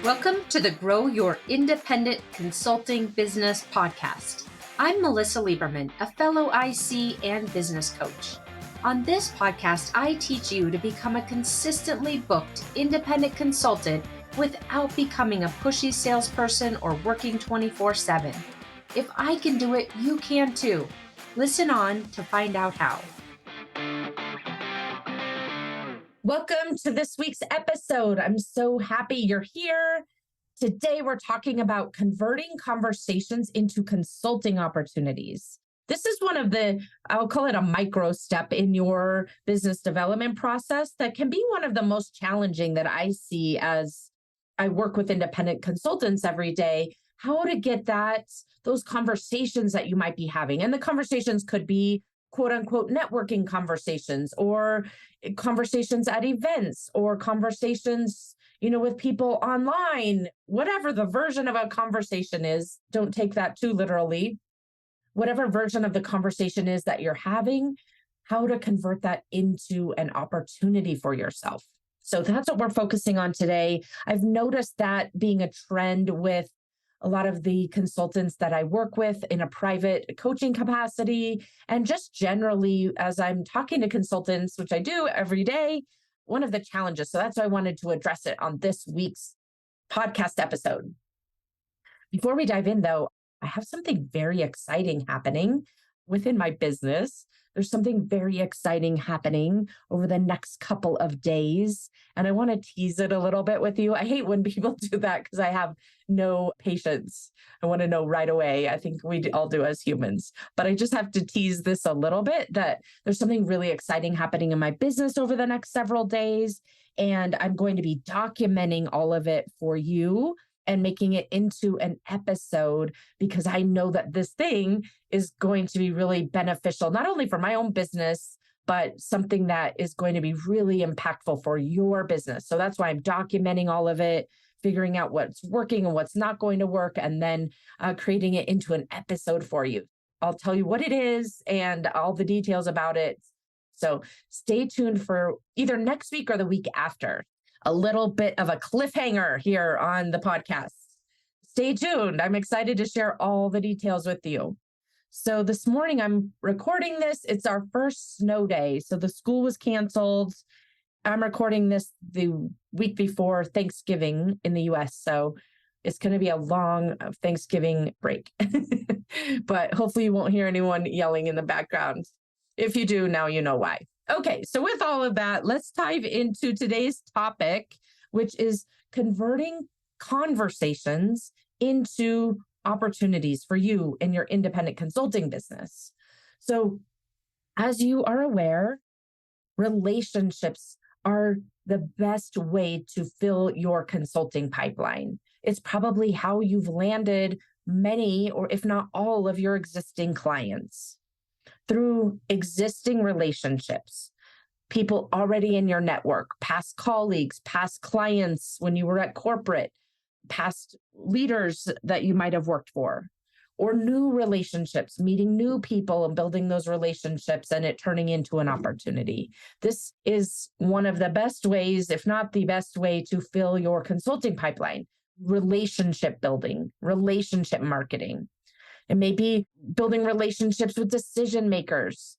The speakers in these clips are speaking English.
Welcome to the Grow Your Independent Consulting Business podcast. I'm Melissa Lieberman, a fellow IC and business coach. On this podcast, I teach you to become a consistently booked independent consultant without becoming a pushy salesperson or working 24/7. If I can do it, you can too. Listen on to find out how. Welcome to this week's episode. I'm so happy you're here. Today, we're talking about converting conversations into consulting opportunities. This is one of I'll call it a micro step in your business development process that can be one of the most challenging that I see as I work with independent consultants every day. How to get those conversations that you might be having. And the conversations could be quote unquote networking conversations or conversations at events or conversations, with people online, whatever the version of a conversation is. Don't take that too literally. Whatever version of the conversation is that you're having, how to convert that into an opportunity for yourself. So that's what we're focusing on today. I've noticed that being a trend with a lot of the consultants that I work with in a private coaching capacity, and just generally as I'm talking to consultants, which I do every day, one of the challenges. So that's why I wanted to address it on this week's podcast episode. Before we dive in, though, I have something very exciting happening within my business. There's something very exciting happening over the next couple of days, and I want to tease it a little bit with you. I hate when people do that because I have no patience. I want to know right away. I think we all do as humans, but I just have to tease this a little bit that there's something really exciting happening in my business over the next several days, and I'm going to be documenting all of it for you and making it into an episode because I know that this thing is going to be really beneficial, not only for my own business, but something that is going to be really impactful for your business. So that's why I'm documenting all of it, figuring out what's working and what's not going to work, and then creating it into an episode for you. I'll tell you what it is and all the details about it. So stay tuned for either next week or the week after. A little bit of a cliffhanger here on the podcast. Stay tuned. I'm excited to share all the details with you. So this morning I'm recording this. It's our first snow day. So the school was canceled. I'm recording this the week before Thanksgiving in the US. So it's going to be a long Thanksgiving break. But hopefully you won't hear anyone yelling in the background. If you do, now you know why. Okay, so with all of that, let's dive into today's topic, which is converting conversations into opportunities for you in your independent consulting business. So as you are aware, relationships are the best way to fill your consulting pipeline. It's probably how you've landed many, or if not all, of your existing clients. Through existing relationships, people already in your network, past colleagues, past clients when you were at corporate, past leaders that you might have worked for, or new relationships, meeting new people and building those relationships and it turning into an opportunity. This is one of the best ways, if not the best way, to fill your consulting pipeline. Relationship building, relationship marketing. It may be building relationships with decision makers.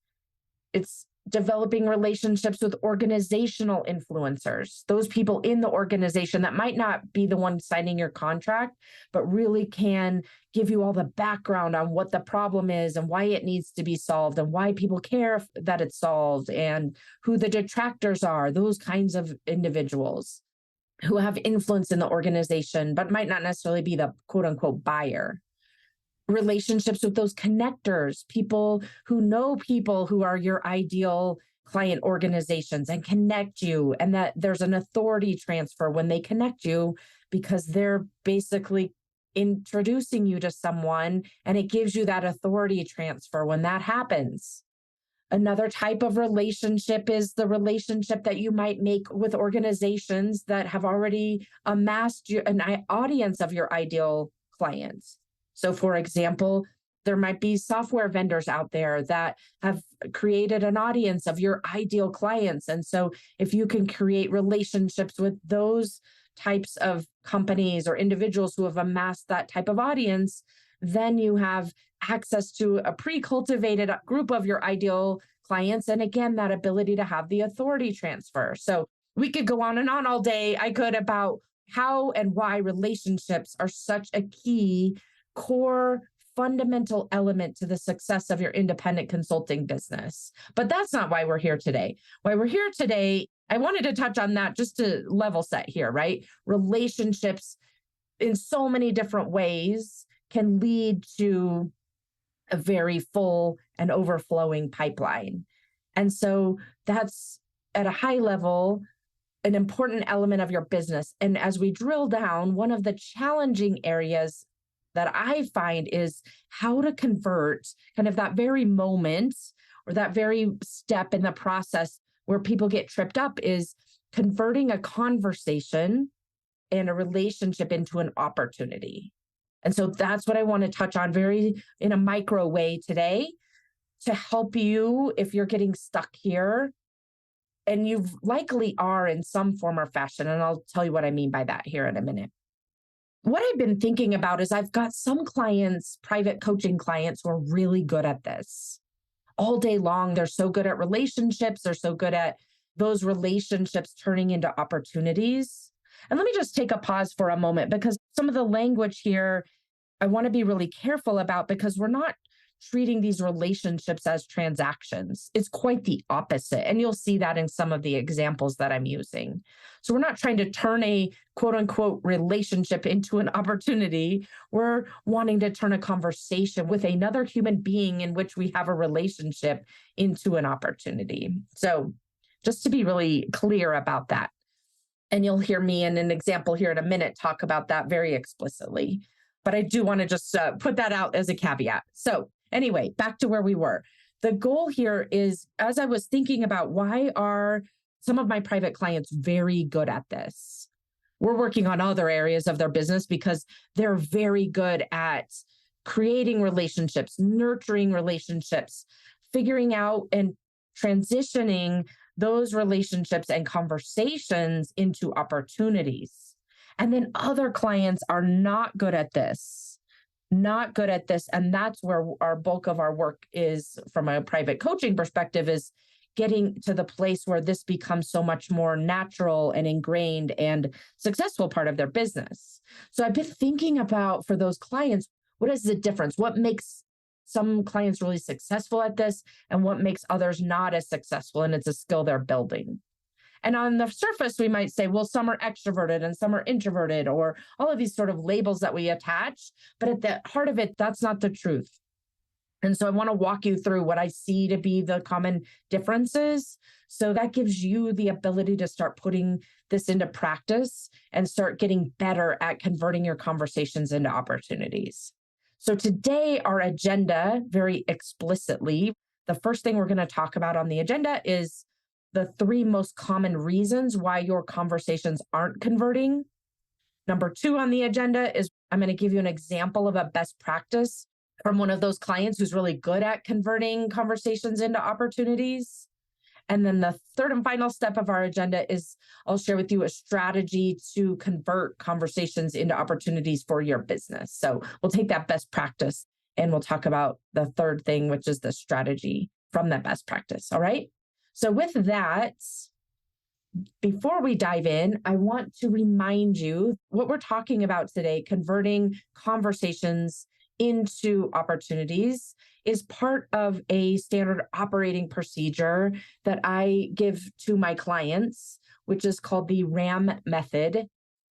It's developing relationships with organizational influencers, those people in the organization that might not be the one signing your contract, but really can give you all the background on what the problem is and why it needs to be solved and why people care that it's solved and who the detractors are, those kinds of individuals who have influence in the organization, but might not necessarily be the quote unquote buyer. Relationships with those connectors, people who know people who are your ideal client organizations and connect you, and that there's an authority transfer when they connect you because they're basically introducing you to someone and it gives you that authority transfer when that happens. Another type of relationship is the relationship that you might make with organizations that have already amassed an audience of your ideal clients. So for example, there might be software vendors out there that have created an audience of your ideal clients. And so if you can create relationships with those types of companies or individuals who have amassed that type of audience, then you have access to a pre-cultivated group of your ideal clients. And again, that ability to have the authority transfer. So we could go on and on all day. I could about how and why relationships are such a key, core, fundamental element to the success of your independent consulting business. But that's not why we're here today. Why we're here today, I wanted to touch on that just to level set here, right? Relationships in so many different ways can lead to a very full and overflowing pipeline. And so that's at a high level an important element of your business. And as we drill down, one of the challenging areas that I find is how to convert kind of that very moment or that very step in the process where people get tripped up is converting a conversation and a relationship into an opportunity. And so that's what I want to touch on very in a micro way today to help you if you're getting stuck here. And you likely are in some form or fashion. And I'll tell you what I mean by that here in a minute. What I've been thinking about is I've got some clients, private coaching clients, who are really good at this. All day long, they're so good at relationships. They're so good at those relationships turning into opportunities. And let me just take a pause for a moment because some of the language here I want to be really careful about because we're not treating these relationships as transactions. It's quite the opposite. And you'll see that in some of the examples that I'm using. So we're not trying to turn a quote unquote relationship into an opportunity. We're wanting to turn a conversation with another human being in which we have a relationship into an opportunity. So just to be really clear about that. And you'll hear me in an example here in a minute talk about that very explicitly. But I do want to just put that out as a caveat. So anyway, back to where we were. The goal here is, as I was thinking about why are some of my private clients very good at this? We're working on other areas of their business because they're very good at creating relationships, nurturing relationships, figuring out and transitioning those relationships and conversations into opportunities. And then other clients are not good at this, not good at this. And that's where our bulk of our work is from a private coaching perspective is getting to the place where this becomes so much more natural and ingrained and successful part of their business. So I've been thinking about for those clients, what is the difference? What makes some clients really successful at this and what makes others not as successful? And it's a skill they're building. And on the surface, we might say, well, some are extroverted and some are introverted, or all of these sort of labels that we attach. But at the heart of it, that's not the truth. And so I want to walk you through what I see to be the common differences. So that gives you the ability to start putting this into practice and start getting better at converting your conversations into opportunities. So today, our agenda, very explicitly, the first thing we're going to talk about on the agenda is the 3 most common reasons why your conversations aren't converting. Number 2 on the agenda is I'm going to give you an example of a best practice from one of those clients who's really good at converting conversations into opportunities. And then the third and final step of our agenda is I'll share with you a strategy to convert conversations into opportunities for your business. So we'll take that best practice and we'll talk about the third thing, which is the strategy from that best practice. All right. So with that, before we dive in, I want to remind you what we're talking about today, converting conversations into opportunities, is part of a standard operating procedure that I give to my clients, which is called the RAM method.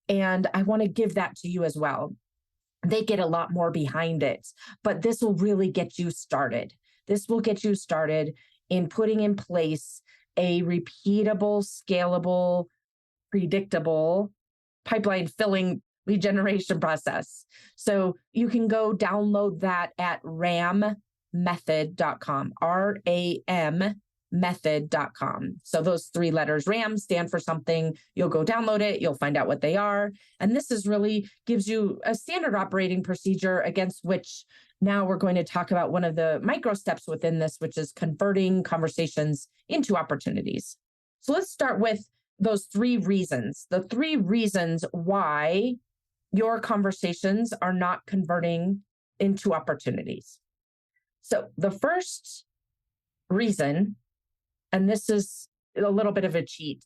And I want to give that to you as well. They get a lot more behind it, but this will really get you started. This will get you started in putting in place a repeatable, scalable, predictable pipeline filling lead generation process. So you can go download that at rammethod.com, RAM method.com. So those 3 letters, RAM, stand for something. You'll go download it. You'll find out what they are. And this is really gives you a standard operating procedure against which now we're going to talk about one of the micro steps within this, which is converting conversations into opportunities. So let's start with those the three reasons why your conversations are not converting into opportunities. So the first reason, and this is a little bit of a cheat,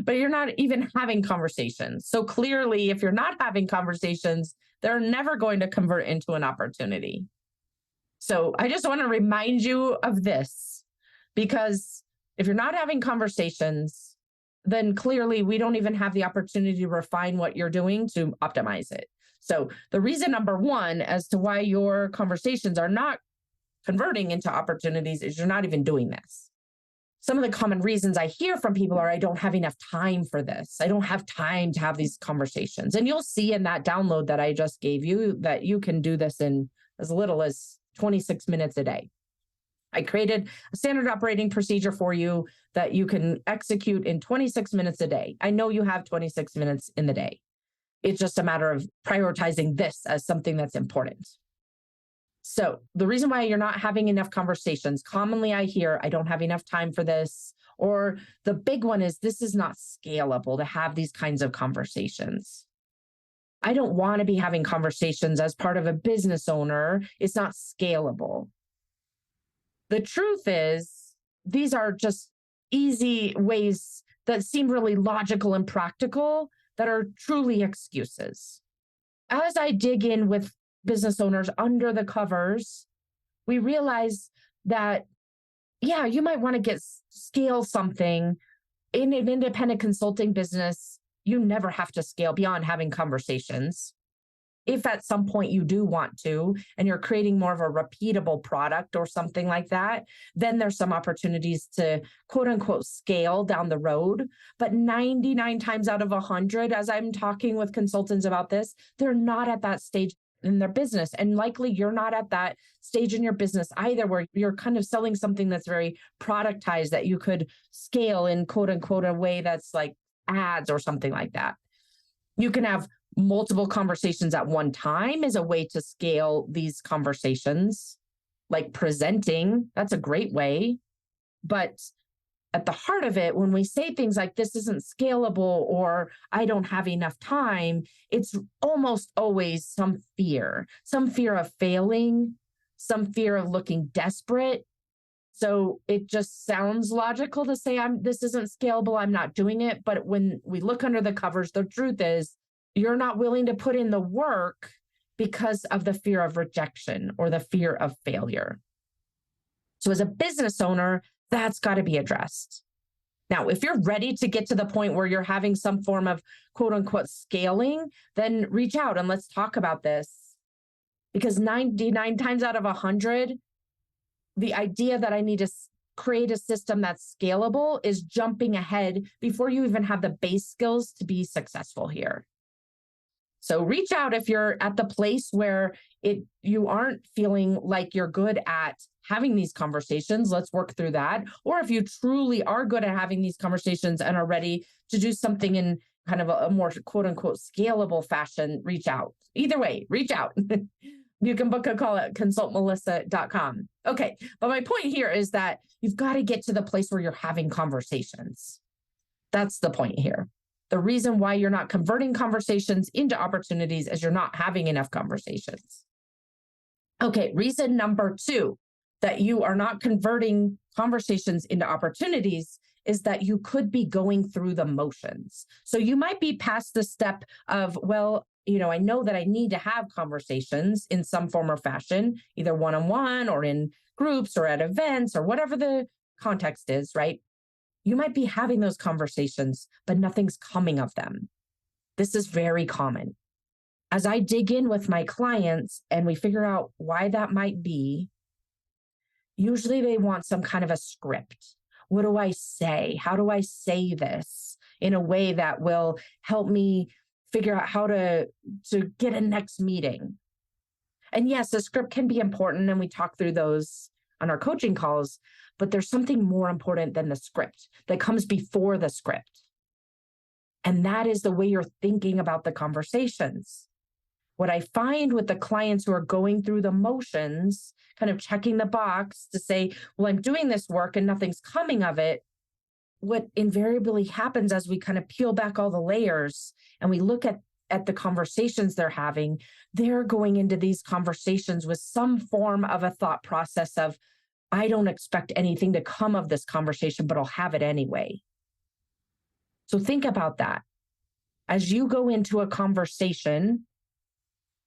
but you're not even having conversations. So clearly, if you're not having conversations, they're never going to convert into an opportunity. So I just want to remind you of this, because if you're not having conversations, then clearly we don't even have the opportunity to refine what you're doing to optimize it. So the reason number one as to why your conversations are not converting into opportunities is you're not even doing this. Some of the common reasons I hear from people are, I don't have enough time for this. I don't have time to have these conversations. And you'll see in that download that I just gave you that you can do this in as little as 26 minutes a day. I created a standard operating procedure for you that you can execute in 26 minutes a day. I know you have 26 minutes in the day. It's just a matter of prioritizing this as something that's important. So the reason why you're not having enough conversations, commonly I hear, I don't have enough time for this, or the big one is, this is not scalable to have these kinds of conversations. I don't want to be having conversations as part of a business owner. It's not scalable. The truth is, these are just easy ways that seem really logical and practical that are truly excuses. As I dig in with business owners under the covers, we realize that, yeah, you might want to scale something in an independent consulting business. You never have to scale beyond having conversations. If at some point you do want to, and you're creating more of a repeatable product or something like that, then there's some opportunities to quote unquote scale down the road. But 99 times out of 100, as I'm talking with consultants about this, they're not at that stage in their business. And likely you're not at that stage in your business either, where you're kind of selling something that's very productized that you could scale in quote unquote a way that's like ads or something like that. You can have multiple conversations at one time as a way to scale these conversations, like presenting. That's a great way. But at the heart of it, when we say things like this isn't scalable or I don't have enough time, it's almost always some fear of failing, some fear of looking desperate. So it just sounds logical to say, this isn't scalable, I'm not doing it. But when we look under the covers, the truth is you're not willing to put in the work because of the fear of rejection or the fear of failure. So as a business owner, that's got to be addressed. Now, if you're ready to get to the point where you're having some form of quote unquote scaling, then reach out and let's talk about this. Because 99 times out of 100, the idea that I need to create a system that's scalable is jumping ahead before you even have the base skills to be successful here. So reach out if you're at the place where you aren't feeling like you're good at having these conversations. Let's work through that. Or if you truly are good at having these conversations and are ready to do something in kind of a more quote unquote scalable fashion, reach out. Either way, reach out. You can book a call at consultmelissa.com. Okay, but my point here is that you've got to get to the place where you're having conversations. That's the point here. The reason why you're not converting conversations into opportunities is you're not having enough conversations. Okay, reason number 2 that you are not converting conversations into opportunities is that you could be going through the motions. So you might be past the step of, well, I know that I need to have conversations in some form or fashion, either one-on-one or in groups or at events or whatever the context is, right? You might be having those conversations, but nothing's coming of them. This is very common. As I dig in with my clients and we figure out why that might be, usually they want some kind of a script. What do I say? How do I say this in a way that will help me figure out how to get a next meeting? And yes, the script can be important, and we talk through those on our coaching calls, but there's something more important than the script that comes before the script. And that is the way you're thinking about the conversations. What I find with the clients who are going through the motions, kind of checking the box to say, well, I'm doing this work and nothing's coming of it, what invariably happens as we kind of peel back all the layers and we look at the conversations they're having, they're going into these conversations with some form of a thought process of, I don't expect anything to come of this conversation, but I'll have it anyway. So think about that. As you go into a conversation,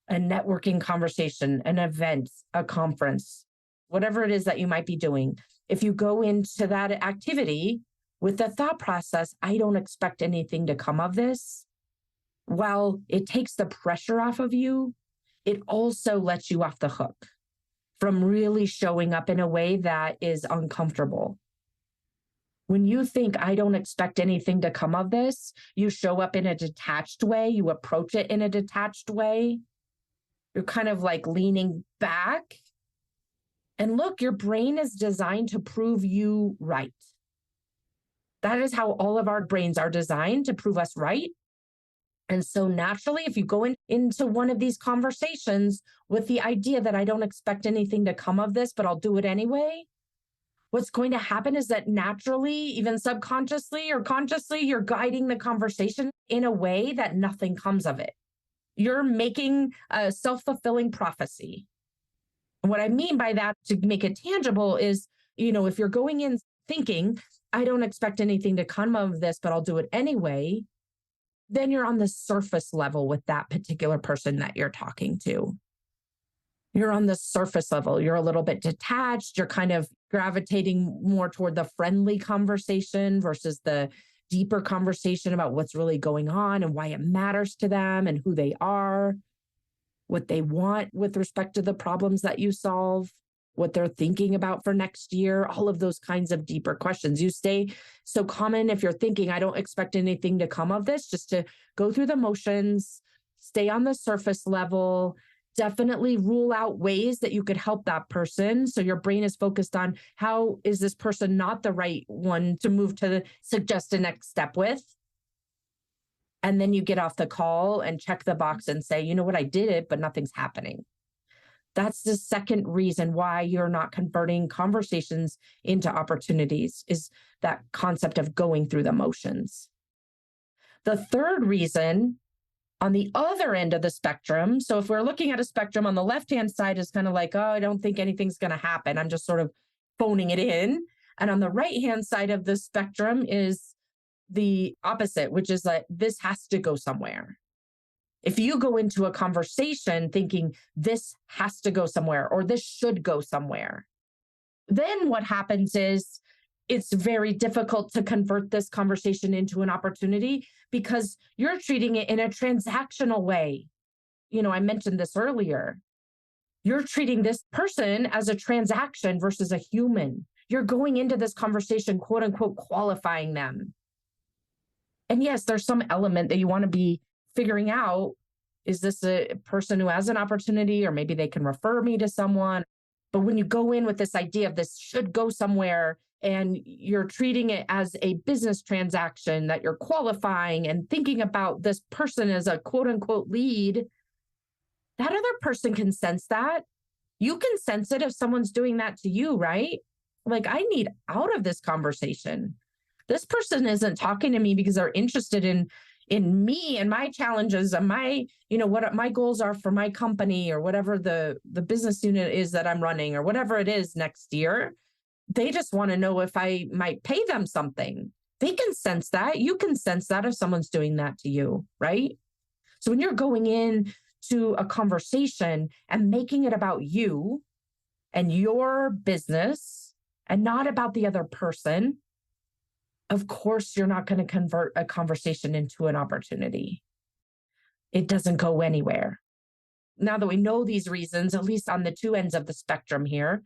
a networking conversation, an event, a conference, whatever it is that you might be doing, if you go into that activity with the thought process, I don't expect anything to come of this, while it takes the pressure off of you, it also lets you off the hook from really showing up in a way that is uncomfortable. When you think, I don't expect anything to come of this, you show up in a detached way, you approach it in a detached way. You're kind of like leaning back. And look, your brain is designed to prove you right. That is how all of our brains are designed, to prove us right. And so naturally, if you go into one of these conversations with the idea that I don't expect anything to come of this, but I'll do it anyway, what's going to happen is that naturally, even subconsciously or consciously, you're guiding the conversation in a way that nothing comes of it. You're making a self-fulfilling prophecy. And what I mean by that, to make it tangible, is, if you're going in thinking, I don't expect anything to come of this, but I'll do it anyway, then you're on the surface level with that particular person that you're talking to. You're on the surface level. You're a little bit detached. You're kind of gravitating more toward the friendly conversation versus the deeper conversation about what's really going on and why it matters to them and who they are, what they want with respect to the problems that you solve, what they're thinking about for next year, all of those kinds of deeper questions. You stay so common if you're thinking, I don't expect anything to come of this, just to go through the motions, stay on the surface level, definitely rule out ways that you could help that person. So your brain is focused on, how is this person not the right one to move to suggest a next step with? And then you get off the call and check the box and say, you know what, I did it, but nothing's happening. That's the second reason why you're not converting conversations into opportunities, is that concept of going through the motions. The third reason, on the other end of the spectrum, so if we're looking at a spectrum, on the left-hand side is kind of like, oh, I don't think anything's going to happen, I'm just sort of phoning it in. And on the right-hand side of the spectrum is the opposite, which is like, this has to go somewhere. If you go into a conversation thinking this has to go somewhere or this should go somewhere, then what happens is it's very difficult to convert this conversation into an opportunity, because you're treating it in a transactional way. I mentioned this earlier. You're treating this person as a transaction versus a human. You're going into this conversation, quote unquote, qualifying them. And yes, there's some element that you want to be figuring out, is this a person who has an opportunity, or maybe they can refer me to someone? But when you go in with this idea of this should go somewhere, and you're treating it as a business transaction that you're qualifying and thinking about this person as a quote unquote lead, that other person can sense that. You can sense it if someone's doing that to you, right? Like, I need out of this conversation. This person isn't talking to me because they're interested in me and my challenges and my, what my goals are for my company, or whatever the business unit is that I'm running, or whatever it is next year. They just want to know if I might pay them something. They can sense that. You can sense that if someone's doing that to you, right? So when you're going in to a conversation and making it about you and your business and not about the other person, of course, you're not going to convert a conversation into an opportunity. It doesn't go anywhere. Now that we know these reasons, at least on the two ends of the spectrum here,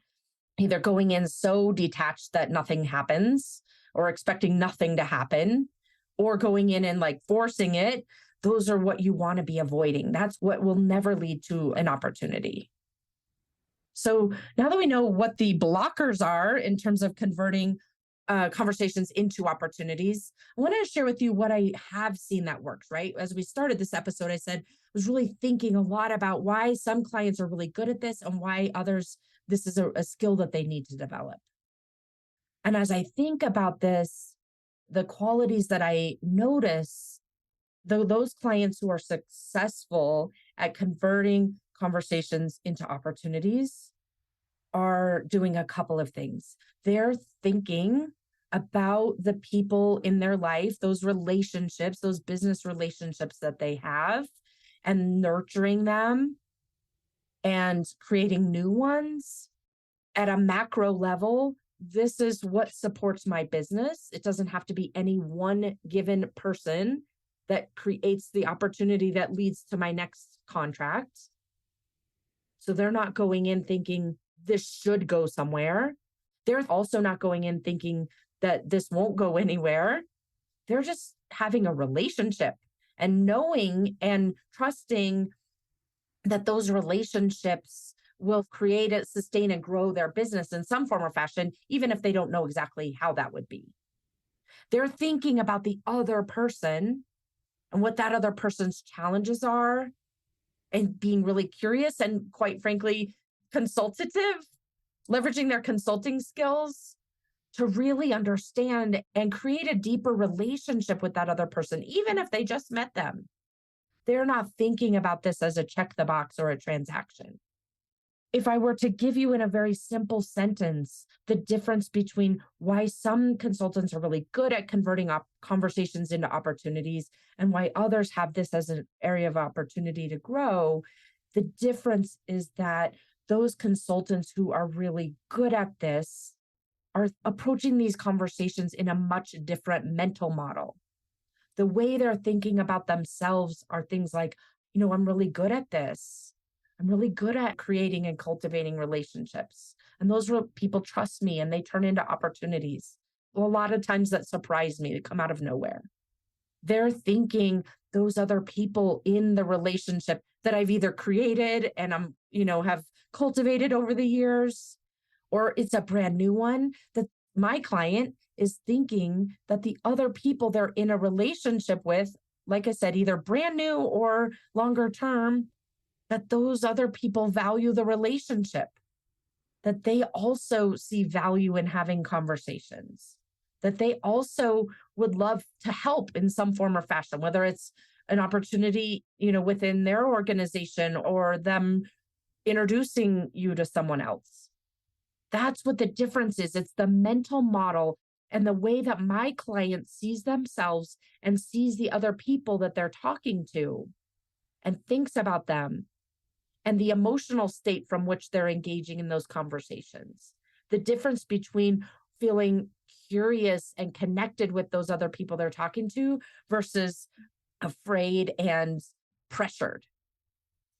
either going in so detached that nothing happens, or expecting nothing to happen, or going in and like forcing it, those are what you want to be avoiding. That's what will never lead to an opportunity. So now that we know what the blockers are in terms of converting conversations into opportunities, I want to share with you what I have seen that works, right? As we started this episode, I said, I was really thinking a lot about why some clients are really good at this and why others, this is a skill that they need to develop. And as I think about this, the qualities that I notice, though those clients who are successful at converting conversations into opportunities are doing a couple of things. They're thinking about the people in their life, those relationships, those business relationships that they have, and nurturing them and creating new ones at a macro level. This is what supports my business. It doesn't have to be any one given person that creates the opportunity that leads to my next contract. So they're not going in thinking this should go somewhere. They're also not going in thinking that this won't go anywhere. They're just having a relationship and knowing and trusting that those relationships will create it, sustain, and grow their business in some form or fashion, even if they don't know exactly how that would be. They're thinking about the other person and what that other person's challenges are, and being really curious and, quite frankly, consultative, leveraging their consulting skills to really understand and create a deeper relationship with that other person, even if they just met them. They're not thinking about this as a check the box or a transaction. If I were to give you in a very simple sentence, the difference between why some consultants are really good at converting conversations into opportunities and why others have this as an area of opportunity to grow, the difference is that those consultants who are really good at this are approaching these conversations in a much different mental model. The way they're thinking about themselves are things like, I'm really good at this. I'm really good at creating and cultivating relationships. And those people trust me and they turn into opportunities. A lot of times that surprise me, they come out of nowhere. They're thinking those other people in the relationship that I've either created and have cultivated over the years, or it's a brand new one that my client is thinking that the other people they're in a relationship with, like I said, either brand new or longer term, that those other people value the relationship, that they also see value in having conversations, that they also would love to help in some form or fashion, whether it's an opportunity, within their organization or them introducing you to someone else. That's what the difference is. It's the mental model and the way that my client sees themselves and sees the other people that they're talking to and thinks about them, and the emotional state from which they're engaging in those conversations. The difference between feeling curious and connected with those other people they're talking to versus afraid and pressured.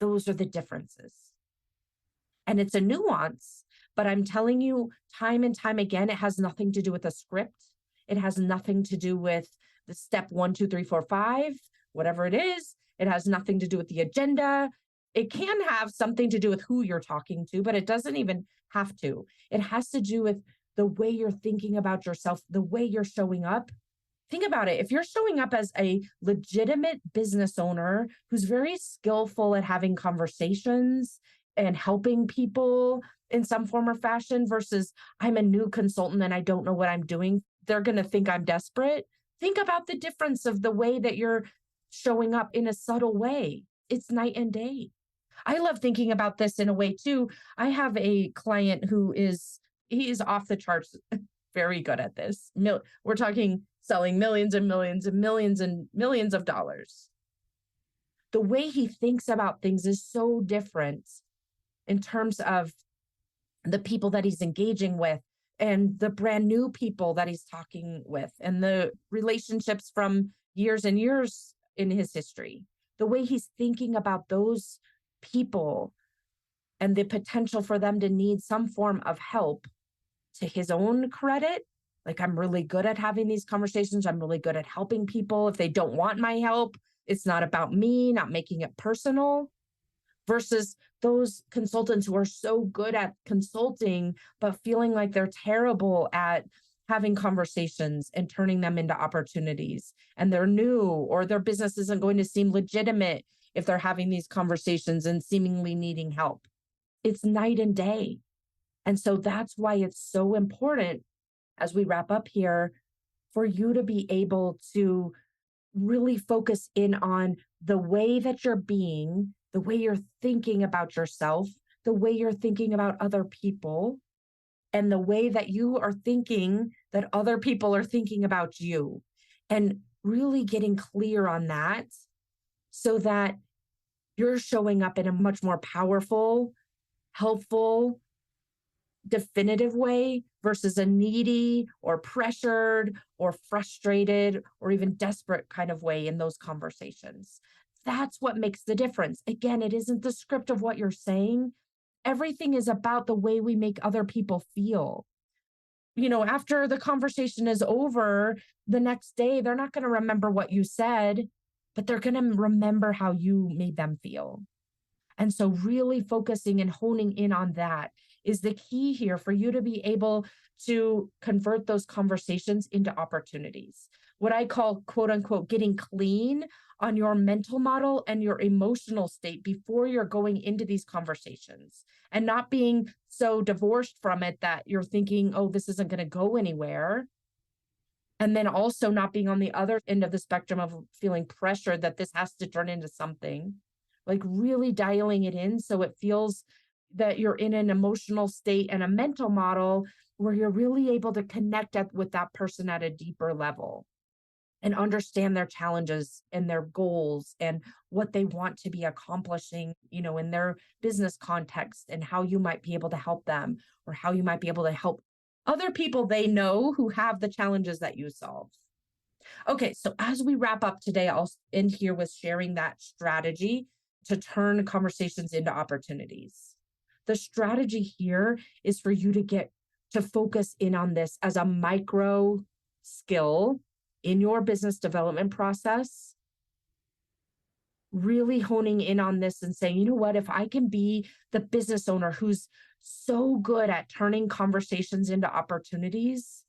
Those are the differences. And it's a nuance, but I'm telling you time and time again, it has nothing to do with a script. It has nothing to do with the step 1, 2, 3, 4, 5, whatever it is. It has nothing to do with the agenda. It can have something to do with who you're talking to, but it doesn't even have to. It has to do with the way you're thinking about yourself, the way you're showing up. Think about it. If you're showing up as a legitimate business owner who's very skillful at having conversations and helping people in some form or fashion versus I'm a new consultant and I don't know what I'm doing, they're going to think I'm desperate. Think about the difference of the way that you're showing up in a subtle way. It's night and day. I love thinking about this in a way too. I have a client he is off the charts, very good at this. We're talking selling millions and millions and millions and millions of dollars. The way he thinks about things is so different in terms of the people that he's engaging with and the brand new people that he's talking with and the relationships from years and years in his history. The way he's thinking about those people and the potential for them to need some form of help, to his own credit. Like, I'm really good at having these conversations. I'm really good at helping people. If they don't want my help, it's not about me, not making it personal. Versus those consultants who are so good at consulting, but feeling like they're terrible at having conversations and turning them into opportunities. And they're new, or their business isn't going to seem legitimate if they're having these conversations and seemingly needing help. It's night and day. And so that's why it's so important, as we wrap up here, for you to be able to really focus in on the way that you're being, the way you're thinking about yourself, the way you're thinking about other people, and the way that you are thinking that other people are thinking about you. And really getting clear on that so that you're showing up in a much more powerful, helpful, definitive way versus a needy or pressured or frustrated or even desperate kind of way in those conversations. That's what makes the difference. Again, it isn't the script of what you're saying. Everything is about the way we make other people feel. After the conversation is over, the next day, they're not going to remember what you said, but they're going to remember how you made them feel. And so really focusing and honing in on that is the key here for you to be able to convert those conversations into opportunities. What I call, quote unquote, getting clean on your mental model and your emotional state before you're going into these conversations, and not being so divorced from it that you're thinking, oh, this isn't going to go anywhere. And then also not being on the other end of the spectrum of feeling pressured that this has to turn into something. Like really dialing it in so it feels that you're in an emotional state and a mental model where you're really able to connect with that person at a deeper level and understand their challenges and their goals and what they want to be accomplishing, in their business context, and how you might be able to help them, or how you might be able to help other people they know who have the challenges that you solve. Okay, so as we wrap up today, I'll end here with sharing that strategy to turn conversations into opportunities. The strategy here is for you to get to focus in on this as a micro skill in your business development process, really honing in on this and saying, you know what, if I can be the business owner who's so good at turning conversations into opportunities,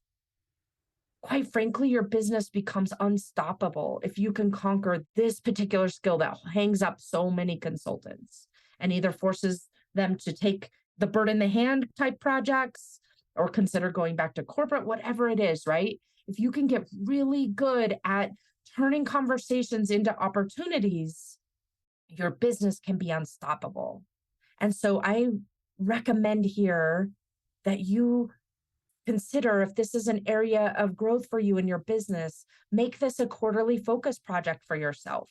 quite frankly, your business becomes unstoppable if you can conquer this particular skill that hangs up so many consultants and either forces them to take the bird in the hand type projects or consider going back to corporate, whatever it is, right? If you can get really good at turning conversations into opportunities, your business can be unstoppable. And so I recommend here that you consider, if this is an area of growth for you in your business, make this a quarterly focus project for yourself.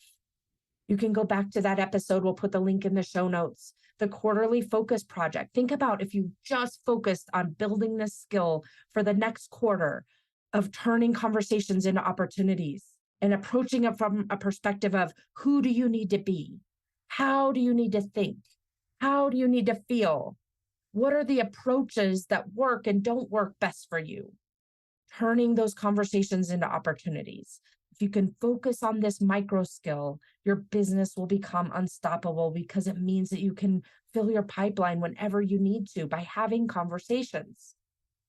You can go back to that episode. We'll put the link in the show notes. The quarterly focus project. Think about if you just focused on building this skill for the next quarter of turning conversations into opportunities and approaching it from a perspective of who do you need to be? How do you need to think? How do you need to feel? What are the approaches that work and don't work best for you? Turning those conversations into opportunities. If you can focus on this micro skill, your business will become unstoppable because it means that you can fill your pipeline whenever you need to by having conversations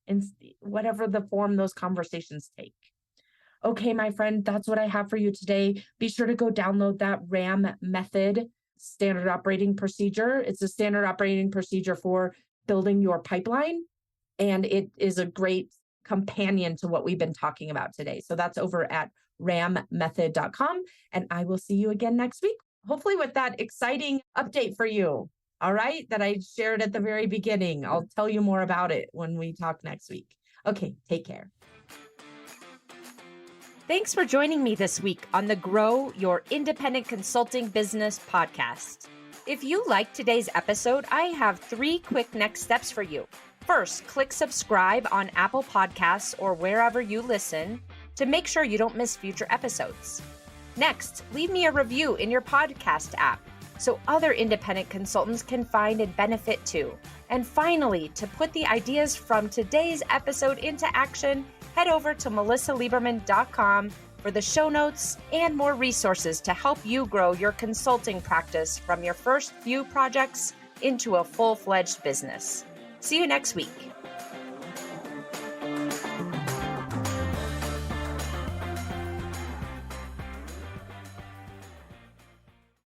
in whatever the form those conversations take. Okay, my friend, that's what I have for you today. Be sure to go download that RAM method standard operating procedure. It's a standard operating procedure for building your pipeline, and it is a great companion to what we've been talking about today. So that's over at rammethod.com, and I will see you again next week, hopefully with that exciting update for you. All right, that I shared at the very beginning. I'll tell you more about it when we talk next week. Okay, take care. Thanks for joining me this week on the Grow Your Independent Consulting Business podcast. If you liked today's episode, I have 3 quick next steps for you. First, click subscribe on Apple Podcasts or wherever you listen to make sure you don't miss future episodes. Next, leave me a review in your podcast app so other independent consultants can find and benefit too. And finally, to put the ideas from today's episode into action, head over to melissalieberman.com for the show notes and more resources to help you grow your consulting practice from your first few projects into a full-fledged business. See you next week.